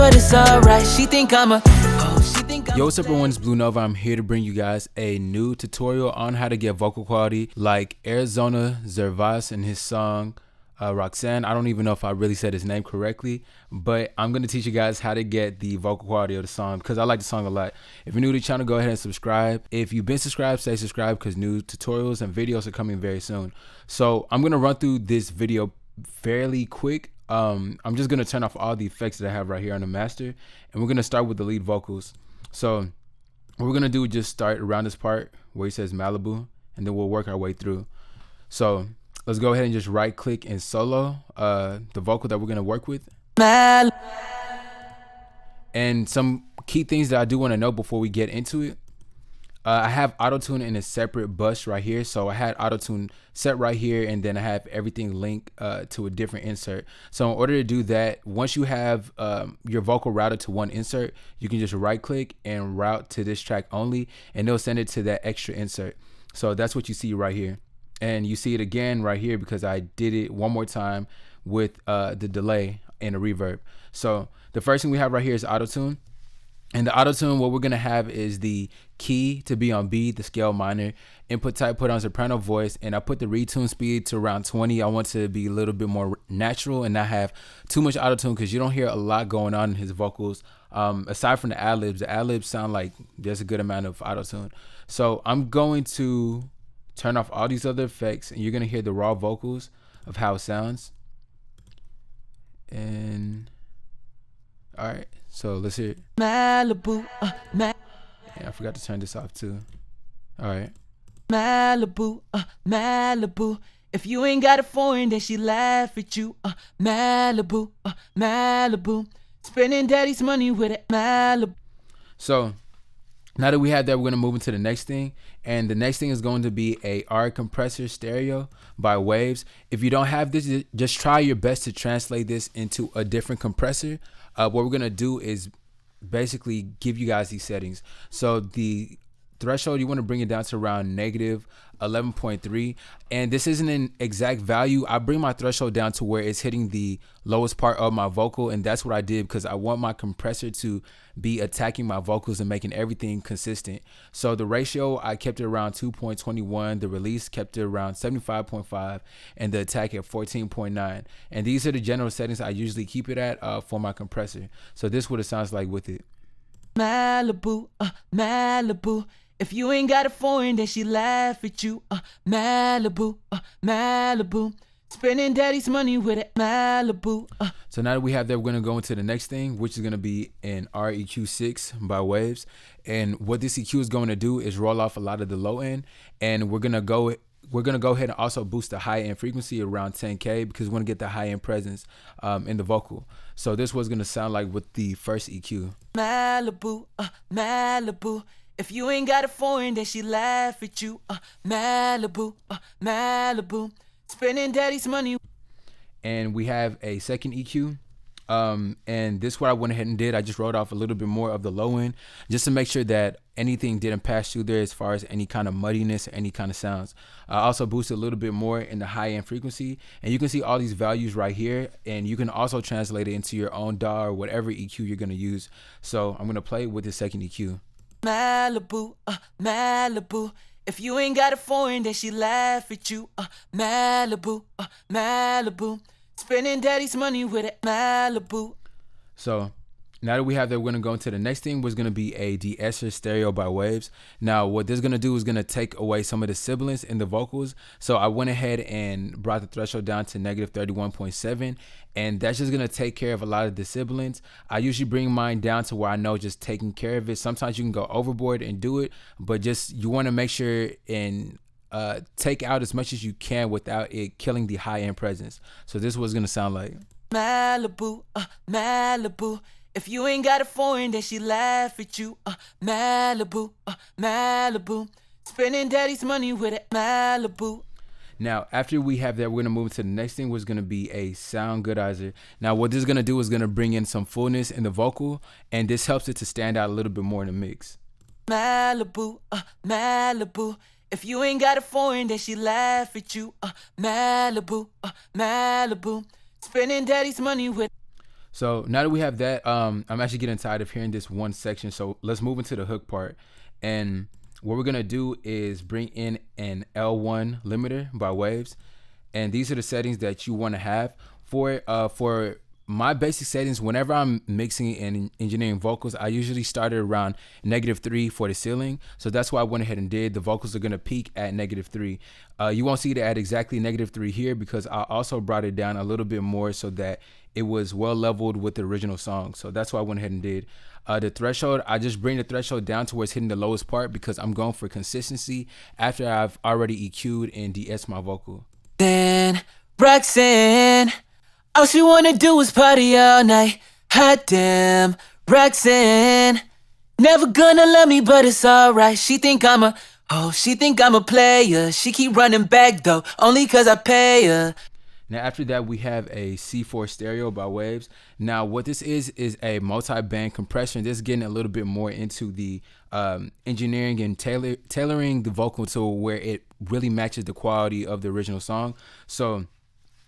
but it's alright. She think I'm a Yo, what's up everyone, it's Blue Nova. I'm here to bring you guys a new tutorial on how to get vocal quality like Arizona Zervas and his song Roxanne. I don't even know if I really said his name correctly, but I'm going to teach you guys how to get the vocal quality of the song because I like the song a lot. If you're new to the channel, go ahead and subscribe. If you've been subscribed, stay subscribed because new tutorials and videos are coming very soon. So I'm going to run through this video fairly quick. I'm just going to turn off all the effects that I have right here on the master, and we're going to start with the lead vocals. So what we're going to do is just start around this part where he says Malibu, and then we'll work our way through. So let's go ahead and just right click and solo the vocal that we're going to work with. And some key things that I do want to know before we get into it. I have auto-tune in a separate bus right here. So I had auto-tune set right here, and then I have everything linked to a different insert. So in order to do that, once you have your vocal routed to one insert, you can just right click and route to this track only, and they'll send it to that extra insert. So that's what you see right here. And you see it again right here because I did it one more time with the delay and a reverb. So the first thing we have right here is auto-tune. And the auto-tune, what we're going to have is the key to be on B, the scale minor, input type put on soprano voice, and I put the retune speed to around 20. I want to be a little bit more natural and not have too much auto-tune because you don't hear a lot going on in his vocals. Aside from the ad-libs sound like there's a good amount of auto-tune. So I'm going to turn off all these other effects, and you're going to hear the raw vocals of how it sounds. And all right, so let's hear it. Malibu, Yeah, I forgot to turn this off too. All right. Malibu, Malibu. If you ain't got a foreign, then she laugh at you. Malibu, Malibu. Spending daddy's money with it, Malibu. So now that we have that, we're going to move into the next thing. And the next thing is going to be a R compressor stereo by Waves. If you don't have this, just try your best to translate this into a different compressor. What we're going to do is basically give you guys these settings. So the threshold, you want to bring it down to around negative 11.3, and this isn't an exact value. I bring my threshold down to where it's hitting the lowest part of my vocal, and that's what I did because I want my compressor to be attacking my vocals and making everything consistent. So the ratio, I kept it around 2.21, the release kept it around 75.5, and the attack at 14.9. And these are the general settings I usually keep it at for my compressor. So this is what it sounds like with it. Malibu, Malibu. If you ain't got a foreign, then she laugh at you. Malibu, Malibu. Spending daddy's money with it, Malibu. So now that we have that, we're going to go into the next thing, which is going to be an REQ6 by Waves. And what this EQ is going to do is roll off a lot of the low end, and we're going to go ahead and also boost the high end frequency around 10K because we want to get the high end presence in the vocal. So this was going to sound like with the first EQ. Malibu, Malibu. If you ain't got a foreign, then she laugh at you. Malibu, Malibu. Spending daddy's money. And we have a second EQ. And this is what I went ahead and did. I just wrote off a little bit more of the low end just to make sure that anything didn't pass through there as far as any kind of muddiness or any kind of sounds. I also boosted a little bit more in the high end frequency, and you can see all these values right here, and you can also translate it into your own DAW or whatever EQ you're going to use. So I'm going to play with the second EQ. Malibu, Malibu. If you ain't got a foreign, then she laugh at you. Malibu, Malibu. Spending daddy's money with it, Malibu. So now that we have that, we're going to go into the next thing, which is going to be a De-esser stereo by Waves. Now what this is going to do is going to take away some of the sibilance in the vocals. So I went ahead and brought the threshold down to negative 31.7, and that's just going to take care of a lot of the sibilance. I usually bring mine down to where I know just taking care of it. Sometimes you can go overboard and do it, but just you want to make sure and take out as much as you can without it killing the high end presence. So this is what it's going to sound like. Malibu, Malibu. If you ain't got a foreign, then she laugh at you. Malibu, Malibu. Spending daddy's money with it, Malibu. Now, after we have that, we're going to move to the next thing, which is going to be a sound goodizer. Now, what this is going to do is going to bring in some fullness in the vocal, and this helps it to stand out a little bit more in the mix. Malibu, Malibu. If you ain't got a foreign, then she laugh at you. Malibu, Malibu. Spending daddy's money with. So now that we have that, I'm actually getting tired of hearing this one section. So let's move into the hook part. And what we're gonna do is bring in an L1 limiter by Waves. And these are the settings that you wanna have for it. For my basic settings, whenever I'm mixing and engineering vocals, I usually started around -3 for the ceiling. So that's why I went ahead and did. The vocals are gonna peak at -3. You won't see it at exactly -3 here because I also brought it down a little bit more so that it was well leveled with the original song. So that's why I went ahead and did. The threshold, I just bring the threshold down to where it's hitting the lowest part because I'm going for consistency after I've already EQ'd and de-essed my vocal. Then Roxanne, all she wanna do is party all night. Hot damn, Roxanne, never gonna love me, but it's alright. She think I'm a player. She keep running back though, only cause I pay her. Now after that, we have a C4 stereo by Waves. Now what this is a multi-band compression. This is getting a little bit more into the engineering and tailoring the vocal to where it really matches the quality of the original song. So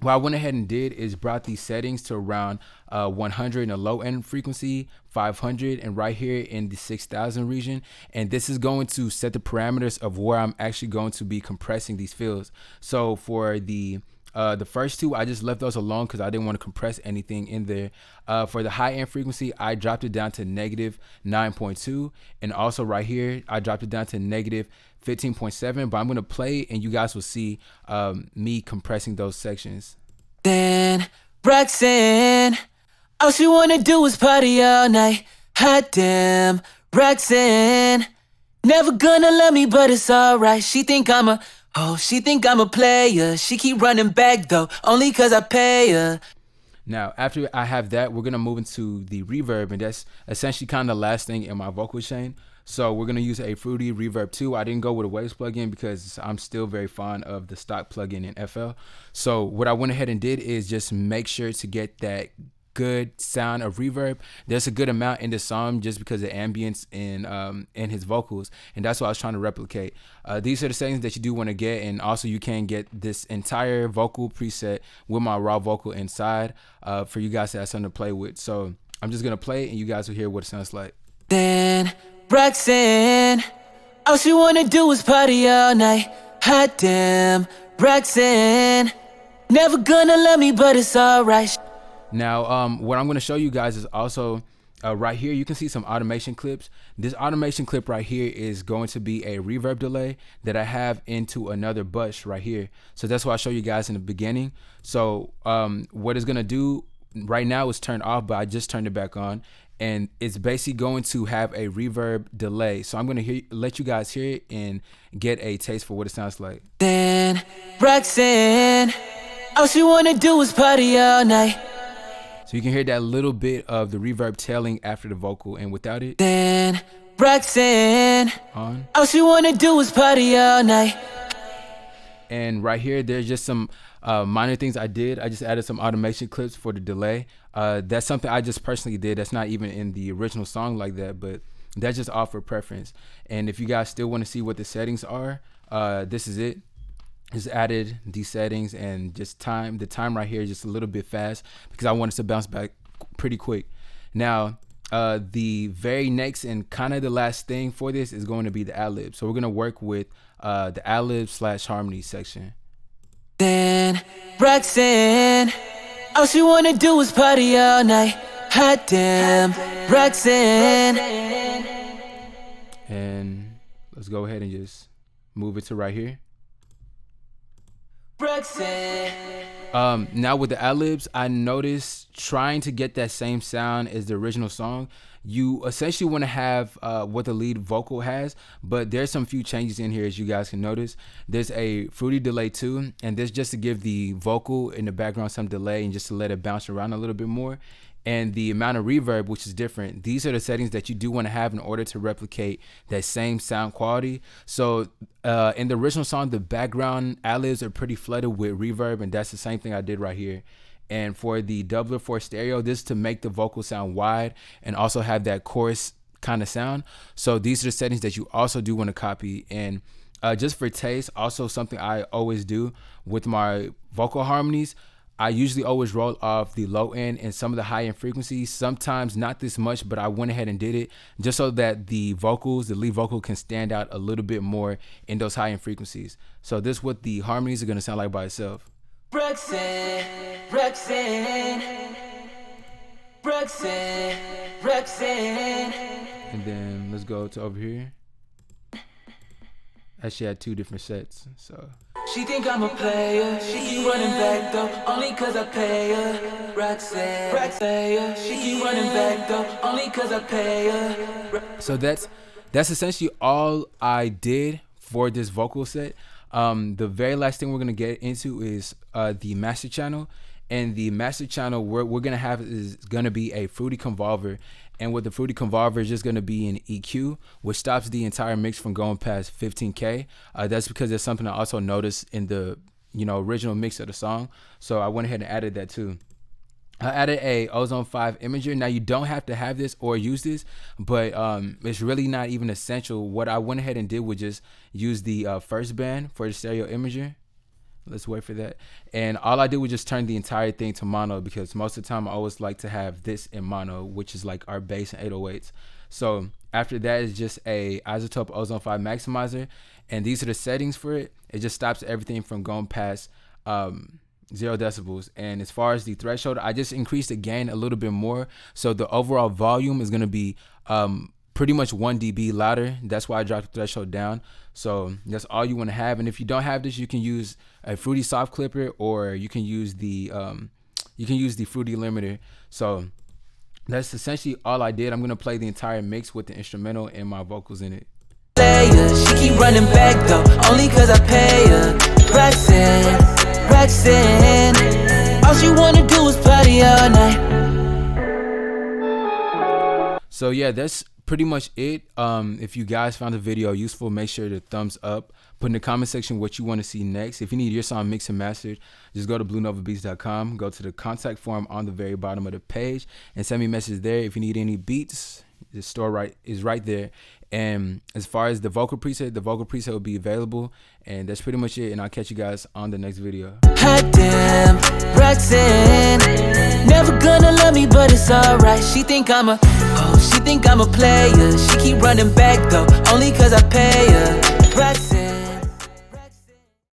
what I went ahead and did is brought these settings to around 100 in the low end frequency, 500, and right here in the 6,000 region. And this is going to set the parameters of where I'm actually going to be compressing these fills. So for the first two, I just left those alone because I didn't want to compress anything in there. For the high end frequency, I dropped it down to -9.2, and also right here, I dropped it down to -15.7. But I'm gonna play, and you guys will see me compressing those sections. Then Roxanne, all she wanna do is party all night. Hot damn, Roxanne, never gonna love me, but it's alright. She think I'm a player. She keep running back though, only cause I pay her. Now, after I have that, we're gonna move into the reverb, and that's essentially kind of the last thing in my vocal chain. So we're gonna use a Fruity Reverb 2. I didn't go with a Waves plugin because I'm still very fond of the stock plugin in FL. So what I went ahead and did is just make sure to get that good sound of reverb. There's a good amount in the song just because of the ambience in his vocals, and that's what I was trying to replicate. These are the settings that you do want to get, and also you can get this entire vocal preset with my raw vocal inside for you guys to have something to play with. So I'm just gonna play it and you guys will hear what it sounds like. Then Roxanne, all she wanna do is party all night. Hot damn, Roxanne, never gonna love me, but it's alright. Now, what I'm going to show you guys is also right here. You can see some automation clips. This automation clip right here is going to be a reverb delay that I have into another bus right here. So that's what I'll show you guys in the beginning. So what it's going to do right now is turned off, but I just turned it back on. And it's basically going to have a reverb delay. So I'm going to let you guys hear it and get a taste for what it sounds like. Then Roxanne, all she wanna do is party all night. So you can hear that little bit of the reverb tailing after the vocal, and without it, Then Roxanne, on. all she wanna do is party all night. And right here, there's just some minor things I did. I just added some automation clips for the delay. That's something I just personally did. That's not even in the original song like that, but that's just all for preference. And if you guys still want to see what the settings are, this is it. Just added these settings and just the time right here is just a little bit fast because I want it to bounce back pretty quick. Now, the very next and kind of the last thing for this is going to be the ad-lib. So we're going to work with the ad-lib / harmony section. Then Roxanne, all she wanna do is party all night. Hot damn, Roxanne. And let's go ahead and just move it to right here. Now with the ad-libs, I noticed trying to get that same sound as the original song, you essentially want to have what the lead vocal has, but there's some few changes in here as you guys can notice. There's a Fruity delay too, and this just to give the vocal in the background some delay and just to let it bounce around a little bit more. And the amount of reverb, which is different. These are the settings that you do want to have in order to replicate that same sound quality. So in the original song, the background ad-libs are pretty flooded with reverb, and that's the same thing I did right here. And for the doubler for stereo, this is to make the vocal sound wide and also have that chorus kind of sound. So these are the settings that you also do want to copy. And just for taste, also something I always do with my vocal harmonies, I usually always roll off the low end and some of the high end frequencies, sometimes not this much, but I went ahead and did it just so that the vocals, the lead vocal, can stand out a little bit more in those high end frequencies. So this is what the harmonies are going to sound like by itself. Roxanne, Roxanne, Roxanne, Roxanne. And then let's go to over here. Actually had 2 different sets, so. She think I'm a player, she keep running back though, only cause I pay her. Roxanne, Roxanne, she keep running back though, only cause I pay her. So that's essentially all I did for this vocal set. The very last thing we're gonna get into is the master channel, and the master channel we're gonna have is gonna be a Fruity Convolver. And with the Fruity Convolver is just going to be an EQ, which stops the entire mix from going past 15K. That's because there's something I also noticed in the original mix of the song. So I went ahead and added that too. I added a Ozone 5 imager. Now you don't have to have this or use this, but it's really not even essential. What I went ahead and did was just use the first band for the stereo imager. Let's wait for that. And all I did was just turn the entire thing to mono, because most of the time I always like to have this in mono, which is like our bass and 808s. So after that is just a Isotope Ozone 5 maximizer, and these are the settings for it. It just stops everything from going past 0 decibels. And as far as the threshold, I just increased the gain a little bit more, so the overall volume is going to be pretty much 1 dB louder. That's why I dropped the threshold down. So that's all you want to have. And if you don't have this, you can use a Fruity Soft Clipper, or you can use the Fruity Limiter. So that's essentially all I did. I'm gonna play the entire mix with the instrumental and my vocals in it. She keep running back though, only cause I pay her. Roxanne, Roxanne, all she wanna do is party all night. So yeah, that's pretty much it. If you guys found the video useful, make sure to thumbs up. Put in the comment section what you want to see next. If you need your song mixed and mastered, just go to bluenovabeats.com, go to the contact form on the very bottom of the page, and send me a message there. If you need any beats, the store is right there. And as far as the vocal preset will be available. And that's pretty much it, and I'll catch you guys on the next video. Hot damn, Roxanne, never gonna love me, but it's alright. She think I'm a player. She keep running back though, only cause I pay her.